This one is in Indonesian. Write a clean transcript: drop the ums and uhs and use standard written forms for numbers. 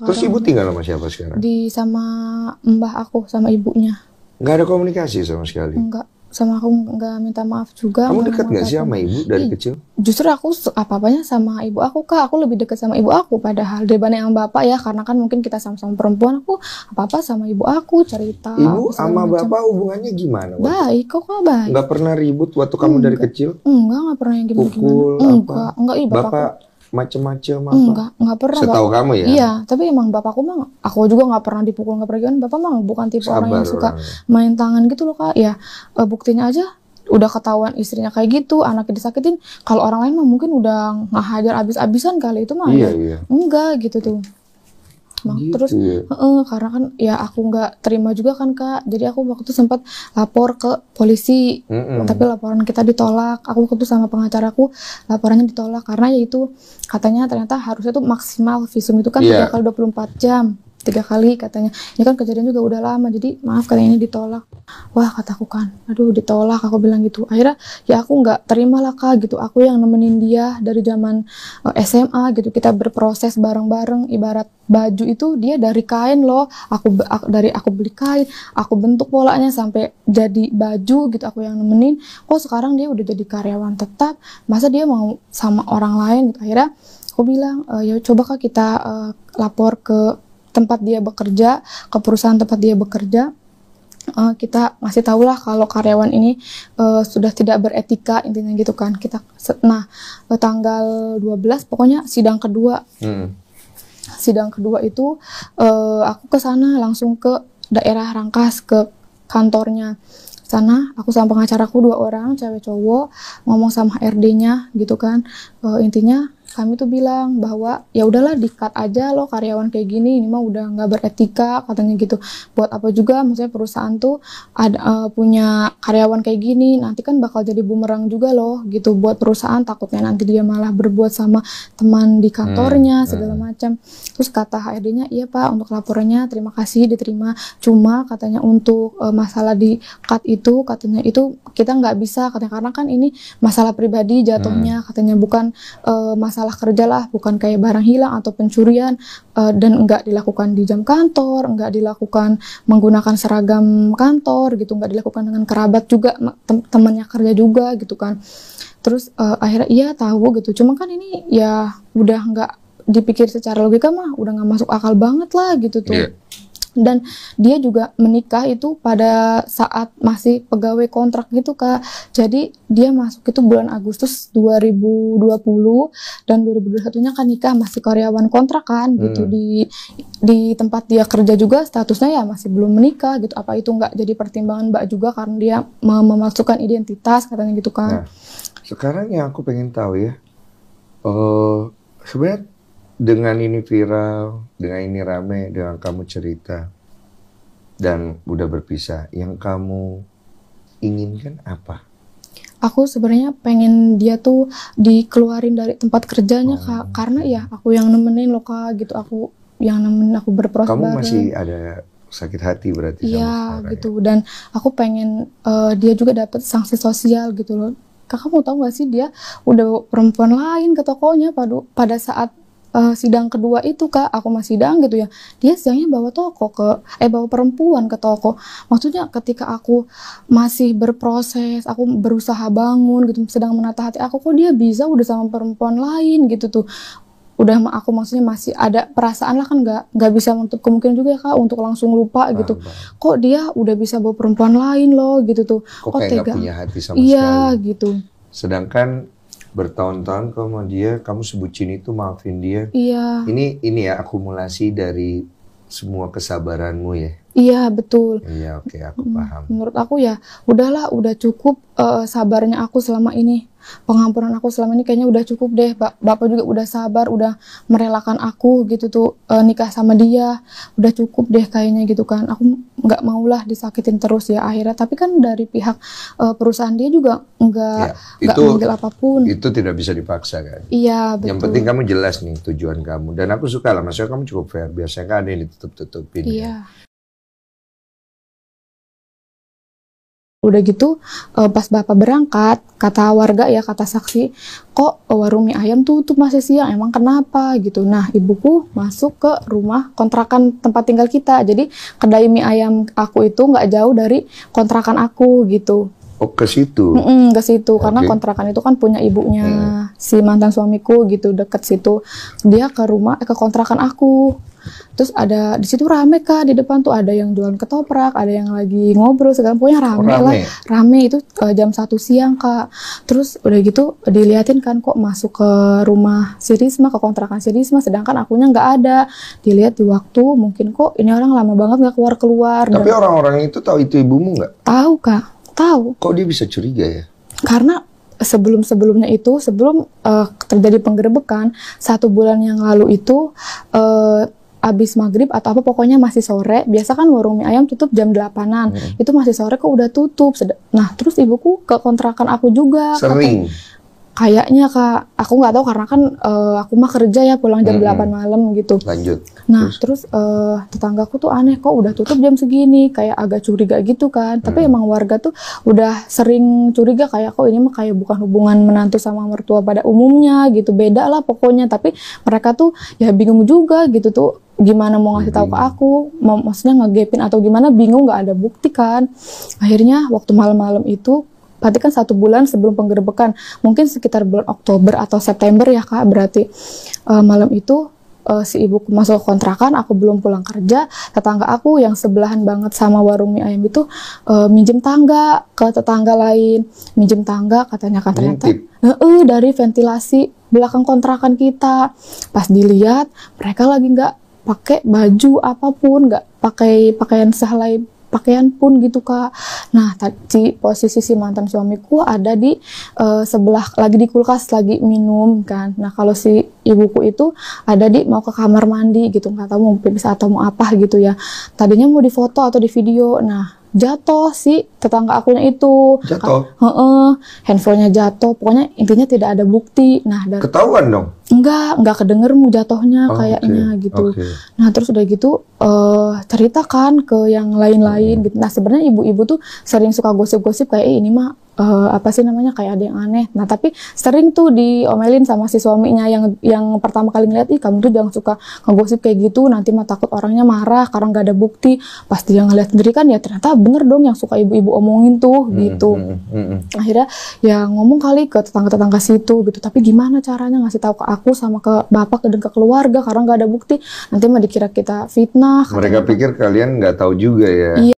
Terus ibu tinggal sama siapa sekarang? sama mbah aku, sama ibunya. Nggak ada komunikasi sama sekali? Enggak, sama aku nggak minta maaf juga. Kamu dekat nggak sih sama ibu dari kecil? Justru aku apa-apanya sama ibu aku, Kak. Aku lebih dekat sama ibu aku padahal daripada yang bapak ya, karena kan mungkin kita sama-sama perempuan. Aku apa-apa sama ibu aku, cerita. Ibu sama bapak hubungannya gimana? Baik kok, Kak, baik. Nggak pernah ribut waktu kamu dari kecil? Nggak pernah yang gimana-gimana. Pukul Enggak, iya bapak macem-macem apa? Enggak pernah. Setahu kamu ya? Iya, tapi emang bapakku mah, aku juga nggak pernah dipukul, nggak pernah gimana. Bapak mah bukan tipe orang yang suka main tangan gitu loh, Kak. Ya, buktinya aja udah ketahuan istrinya kayak gitu, anaknya disakitin. Kalau orang lain mah mungkin udah ngahajar abis-abisan kali, itu mah. Iya. Enggak gitu tuh. Gitu, terus karena kan ya aku nggak terima juga kan, Kak. Jadi aku waktu itu sempat lapor ke polisi, tapi laporan kita ditolak. Aku waktu itu sama pengacaraku, laporannya ditolak karena yaitu katanya ternyata harusnya tuh maksimal visum itu kan 3 kali 24 jam. 3 kali katanya. Ini kan kejadian juga udah lama, jadi maaf katanya ini ditolak. Wah, kataku kan, aduh ditolak, aku bilang gitu. Akhirnya ya aku nggak terima lah, Kak, gitu. Aku yang nemenin dia dari zaman SMA gitu. Kita berproses bareng-bareng, ibarat baju itu dia dari kain loh. Aku beli kain, aku bentuk polanya sampai jadi baju gitu, aku yang nemenin. Kok sekarang dia udah jadi karyawan tetap, masa dia mau sama orang lain gitu. Akhirnya aku bilang, ya coba Kak kita lapor ke tempat dia bekerja, ke perusahaan tempat dia bekerja. Kita ngasih tahu lah kalau karyawan ini sudah tidak beretika, intinya gitu kan. Tanggal 12 pokoknya sidang kedua. Sidang kedua itu aku ke sana langsung ke daerah Rangkas, ke kantornya sana. Aku sama pengacaraku 2 orang, cewek cowok, ngomong sama HRD-nya gitu kan. Intinya kami tuh bilang bahwa ya udahlah di-cut aja loh karyawan kayak gini, ini mah udah nggak beretika katanya gitu. Buat apa juga, maksudnya perusahaan tuh ada punya karyawan kayak gini, nanti kan bakal jadi bumerang juga loh gitu buat perusahaan, takutnya nanti dia malah berbuat sama teman di kantornya segala macam. Terus kata HRD-nya, iya Pak, untuk laporannya terima kasih diterima, cuma katanya untuk masalah di-cut itu katanya itu kita nggak bisa katanya, karena kan ini masalah pribadi jatuhnya katanya, bukan masalah kerja lah, bukan kayak barang hilang atau pencurian, dan nggak dilakukan di jam kantor, nggak dilakukan menggunakan seragam kantor gitu, nggak dilakukan dengan kerabat juga, temannya kerja juga gitu kan. Terus akhirnya iya tahu gitu, cuma kan ini ya udah nggak dipikir secara logika mah udah nggak masuk akal banget lah gitu tuh. Dan dia juga menikah itu pada saat masih pegawai kontrak gitu, Kak. Jadi dia masuk itu bulan Agustus 2020 dan 2021-nya kan nikah masih karyawan kontrak kan gitu. Di tempat dia kerja juga statusnya ya masih belum menikah gitu. Apa itu nggak jadi pertimbangan Mbak juga karena dia memasukkan identitas katanya gitu kan. Nah, sekarang yang aku pengen tahu ya, sebenarnya dengan ini viral, dengan ini rame, dengan kamu cerita dan udah berpisah, yang kamu inginkan apa? Aku sebenarnya pengen dia tuh dikeluarin dari tempat kerjanya, Kak, karena ya aku yang nemenin loh, Kak, gitu. Aku yang nemenin, aku berproses bareng. Kamu masih ada sakit hati berarti sama sekarang, gitu ya? Dan aku pengen dia juga dapat sanksi sosial gitu loh. Kakak mau tahu gak sih, dia udah perempuan lain ke tokonya pada saat sidang kedua itu, Kak, aku masih sidang gitu ya, dia sidangnya bawa perempuan ke toko. Maksudnya ketika aku masih berproses, aku berusaha bangun gitu, sedang menata hati aku, kok dia bisa udah sama perempuan lain gitu tuh. Udah aku maksudnya masih ada perasaan lah kan, nggak bisa untuk kemungkinan juga ya, Kak, untuk langsung lupa gitu. Kok dia udah bisa bawa perempuan lain loh gitu tuh. Kok kayak nggak punya hati sama sekali. Iya gitu. Sedangkan bertahun-tahun kamu sebutin itu, maafin dia. Iya. Ini ya akumulasi dari semua kesabaranmu ya. Iya betul. Iya, oke, aku paham. Menurut aku ya udahlah, udah cukup sabarnya aku selama ini. Pengampunan aku selama ini kayaknya udah cukup deh. Bapak juga udah sabar, udah merelakan aku gitu tuh nikah sama dia. Udah cukup deh kayaknya gitu kan. Aku nggak maulah disakitin terus ya akhirnya. Tapi kan dari pihak perusahaan dia juga nggak manggil apapun. Itu tidak bisa dipaksa kan. Iya betul. Yang penting kamu jelas nih tujuan kamu. Dan aku suka lah, maksudnya kamu cukup fair. Biasanya kan ada yang ditutup-tutupin. Iya. Udah gitu pas bapak berangkat, kata warga ya, kata saksi, kok warung mie ayam tutup masih siang, emang kenapa gitu. Nah ibuku masuk ke rumah kontrakan tempat tinggal kita, jadi kedai mie ayam aku itu nggak jauh dari kontrakan aku gitu. Oh, ke situ? Ke situ, karena kontrakan itu kan punya ibunya si mantan suamiku gitu, deket situ. Dia ke kontrakan aku. Terus ada di situ rame Kak, di depan tuh ada yang jualan ketoprak, ada yang lagi ngobrol segala, pokoknya rame lah. Rame itu jam 1 siang Kak. Terus udah gitu diliatin kan kok masuk ke rumah si Risma, ke kontrakan si Risma, sedangkan akunya nggak ada. Dilihat di waktu, mungkin kok ini orang lama banget nggak keluar-keluar. Tapi orang-orang itu tahu itu ibumu nggak? Tahu Kak, tahu. Kok dia bisa curiga ya? Karena sebelum-sebelumnya itu, sebelum terjadi penggerebekan 1 bulan yang lalu itu, abis maghrib atau apa pokoknya masih sore, biasa kan warung mie ayam tutup jam 8-an, itu masih sore kok udah tutup. Nah terus ibuku ke kontrakan aku juga. Sering? Kayaknya Kak, aku nggak tahu karena kan aku mah kerja ya, pulang jam 8 malam gitu. Lanjut. Nah terus tetanggaku tuh aneh, kok udah tutup jam segini, kayak agak curiga gitu kan. Tapi emang warga tuh udah sering curiga, kayak kok ini mah kayak bukan hubungan menantu sama mertua pada umumnya gitu, beda lah pokoknya. Tapi mereka tuh ya bingung juga gitu tuh, gimana mau ngasih tahu ke aku, maksudnya ngegepin atau gimana, bingung, nggak ada bukti kan. Akhirnya waktu malam-malam itu, berarti kan 1 bulan sebelum penggerebekan, mungkin sekitar bulan Oktober atau September ya Kak, berarti malam itu si ibuku masuk kontrakan, aku belum pulang kerja, tetangga aku yang sebelahan banget sama warung mie ayam itu minjem tangga ke tetangga lain, minjem tangga katanya kan, ternyata dari ventilasi belakang kontrakan kita. Pas dilihat mereka lagi nggak pakai baju apapun, nggak pakai pakaian sehelai pakaian pun gitu Kak. Nah tadi posisi si mantan suamiku ada di sebelah, lagi di kulkas lagi minum kan. Nah kalau si ibuku itu ada di mau ke kamar mandi gitu, nggak tahu mau pipis atau mau apa gitu ya. Tadinya mau difoto atau di video. Nah jatuh si tetangga akunya itu. Jatuh? Handphonenya jatuh. Pokoknya intinya tidak ada bukti. Nah ketahuan dong? Enggak kedenger jatuhnya kayaknya gitu. Nah terus udah gitu cerita kan ke yang lain-lain gitu. Nah sebenarnya ibu-ibu tuh sering suka gosip-gosip kayak ini mah apa sih namanya, kayak ada yang aneh. Nah tapi sering tuh diomelin sama si suaminya yang pertama kali ngeliat, ih kamu tuh jangan suka ngegosip kayak gitu, nanti mah takut orangnya marah karena nggak ada bukti. Pas dia ngeliat sendiri kan ya ternyata bener dong yang suka ibu-ibu omongin tuh gitu. Akhirnya ya ngomong kali ke tetangga-tetangga situ gitu, tapi gimana caranya ngasih tahu ke aku sama ke bapak dan ke keluarga karena nggak ada bukti, nanti mah dikira kita fitnah. Mereka pikir kalian nggak tahu juga ya. Iya.